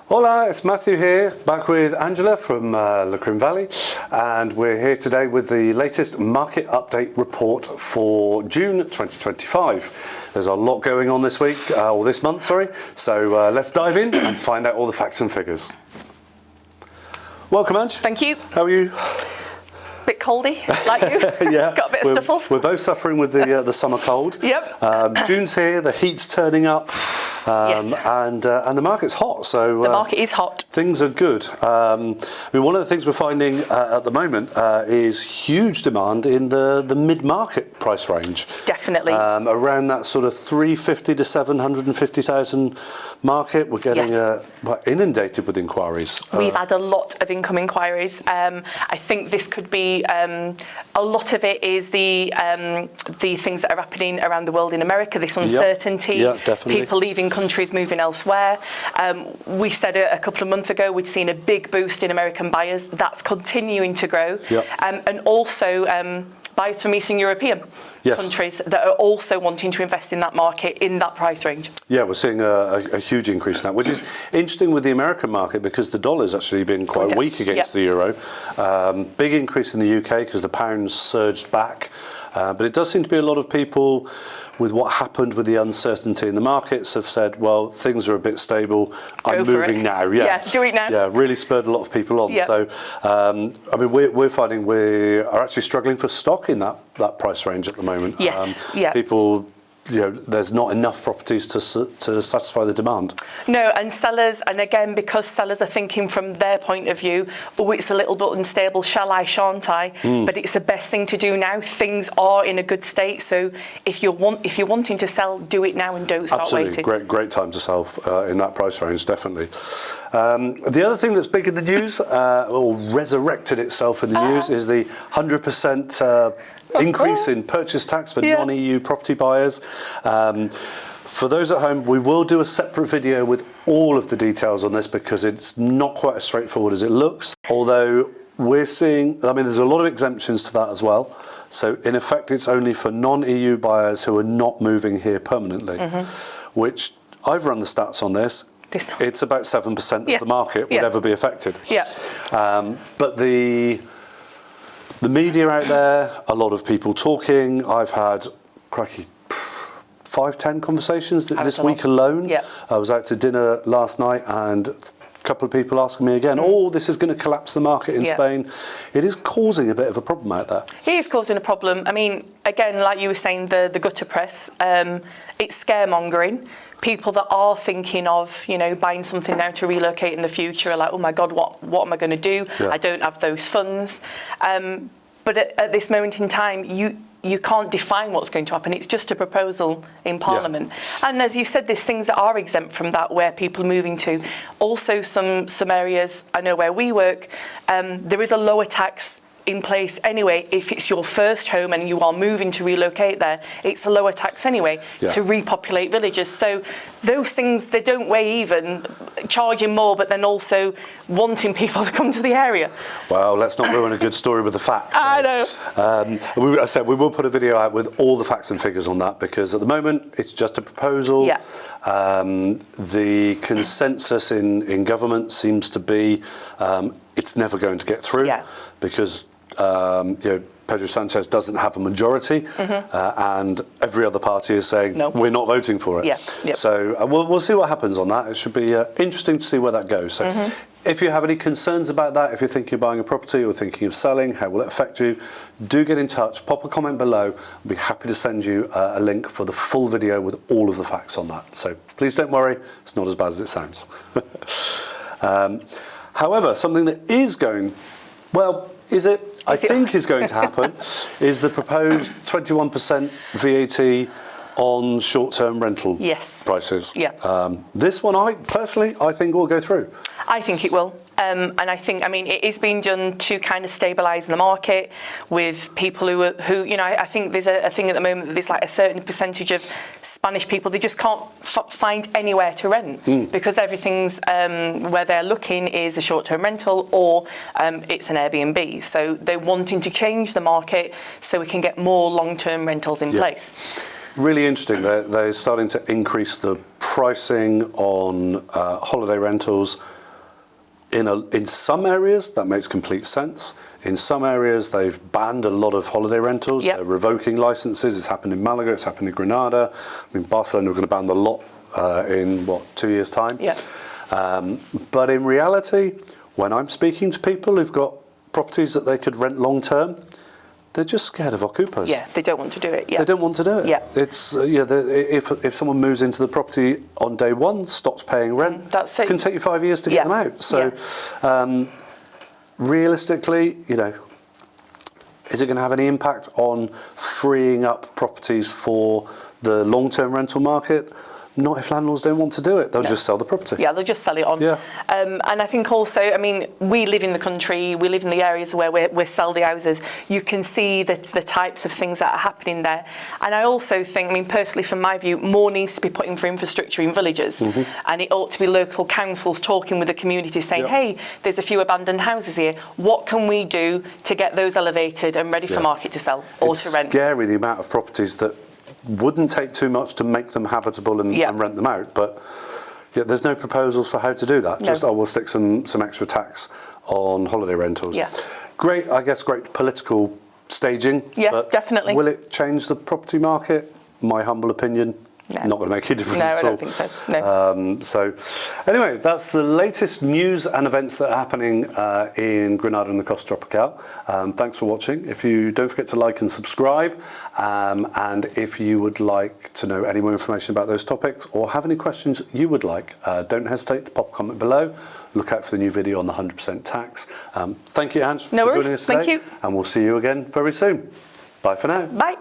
Hola, it's Matthew here, back with Angela from Lacrim Valley, and we're here today with the latest market update report for June 2025. There's a lot going on this week, or this month, sorry, so let's dive in and find out all the facts and figures. Welcome, Ange. Thank you. How are you? Bit coldy, like you. Yeah, got a bit of sniffles. We're both suffering with the summer cold. Yep. June's here, the heat's turning up, Yes. and the market's hot. So The market is hot. Things are good. I mean, one of the things we're finding at the moment is huge demand in the mid-market price range. Definitely. Around that sort of 350 to 750,000 market, we're getting inundated with inquiries. We've had a lot of income inquiries. I think this could be a lot of it is the things that are happening around the world in America. This uncertainty, definitely. People leaving countries, moving elsewhere. We said a couple of months ago we'd seen a big boost in American buyers. That's continuing to grow, and also buyers from Eastern European countries that are also wanting to invest in that market in that price range. Yeah, we're seeing a huge increase in that, which is interesting with the American market because the dollar's actually been quite weak against the euro. Big increase in the UK because the pound's surged back, but it does seem to be a lot of people with what happened with the uncertainty in the markets have said, well, things are a bit stable, I'm moving now. Yeah, do it now. Yeah, really spurred a lot of people on. Yeah. So, I mean, we're finding we are actually struggling for stock in that price range at the moment. Yes, People, there's not enough properties to satisfy the demand. No, and sellers, and again, because sellers are thinking from their point of view, oh, it's a little bit unstable, shall I, shan't I? But it's the best thing to do now. Things are in a good state, so if you're wanting to sell, do it now and don't start waiting. Great time to sell in that price range, definitely. The other thing that's big in the news, or resurrected itself in the news, is the 100% increase in purchase tax for non-EU property buyers. For those at home, we will do a separate video with all of the details on this because it's not quite as straightforward as it looks. Although we're seeing, there's a lot of exemptions to that as well. So in effect, it's only for non-EU buyers who are not moving here permanently, which I've run the stats on this. It's about 7% of the market would ever be affected. But the media out there, a lot of people talking. I've had, 5-10 conversations this week alone. I was out to dinner last night and a couple of people asking me again, this is going to collapse the market in Spain. It is causing a bit of a problem out there. It is causing a problem. I mean, again, like you were saying, the gutter press, it's scaremongering. People that are thinking of, buying something now to relocate in the future are like, oh my God, what am I going to do? I don't have those funds. But at this moment in time, you can't define what's going to happen. It's just a proposal in Parliament. And as you said, there's things that are exempt from that where people are moving to. Also, some areas, I know where we work, there is a lower tax in place anyway. If it's your first home and you are moving to relocate there, it's a lower tax anyway to repopulate villages. So those things, they don't weigh even, charging more, but then also wanting people to come to the area. Well, let's not ruin a good story with the facts. I know. As I said, we will put a video out with all the facts and figures on that because at the moment it's just a proposal. The consensus in government seems to be it's never going to get through because Pedro Sanchez doesn't have a majority, and every other party is saying we're not voting for it. So we'll see what happens on that. It should be interesting to see where that goes. So if you have any concerns about that, if you're thinking of buying a property or thinking of selling, how will it affect you, do get in touch, pop a comment below. I'll be happy to send you a link for the full video with all of the facts on that. So please don't worry, it's not as bad as it sounds. However, something that is going, I think is going to happen is the proposed 21% VAT on short-term rental prices. This one, I think will go through. I think it will. And I think, it is being done to kind of stabilise the market with people who I think there's a thing at the moment that there's like a certain percentage of Spanish people, they just can't find anywhere to rent because everything's where they're looking is a short-term rental or it's an Airbnb. So they're wanting to change the market so we can get more long-term rentals in place. really interesting. They're starting to increase the pricing on holiday rentals. In some areas, that makes complete sense. In some areas, they've banned a lot of holiday rentals. Yep. They're revoking licenses. It's happened in Malaga. It's happened in Granada. I mean, Barcelona are going to ban the lot in, 2 years' time? Yeah. But in reality, when I'm speaking to people who've got properties that they could rent long term, they're just scared of occupiers. Yeah, they don't want to do it. Yeah. They don't want to do it. Yeah. It's if someone moves into the property on day one, stops paying rent, that's it. It can take you 5 years to get them out. So, realistically, is it going to have any impact on freeing up properties for the long-term rental market? Not if landlords don't want to do it. They'll just sell the property. Yeah, they'll just sell it on. Yeah. And I think also, I mean, we live in the country, we live in the areas where we sell the houses. You can see the types of things that are happening there. And I also think, I mean, personally, from my view, more needs to be put in for infrastructure in villages. Mm-hmm. And it ought to be local councils talking with the community saying, hey, there's a few abandoned houses here. What can we do to get those elevated and ready for market to sell or to rent? It's scary, the amount of properties that wouldn't take too much to make them habitable and rent them out, but there's no proposals for how to do that. Just we'll stick some extra tax on holiday rentals. Yeah. Great, I guess, great political staging. Yeah, but definitely. Will it change the property market? My humble opinion, not going to make a difference at all. No, I don't think so. No. So anyway, that's the latest news and events that are happening in Granada and the Costa Tropical. Thanks for watching. If you don't forget to like and subscribe, and if you would like to know any more information about those topics or have any questions you would like, don't hesitate to pop a comment below. Look out for the new video on the 100% tax. Thank you, Ange, for joining us today. Thank you. And we'll see you again very soon. Bye for now. Bye.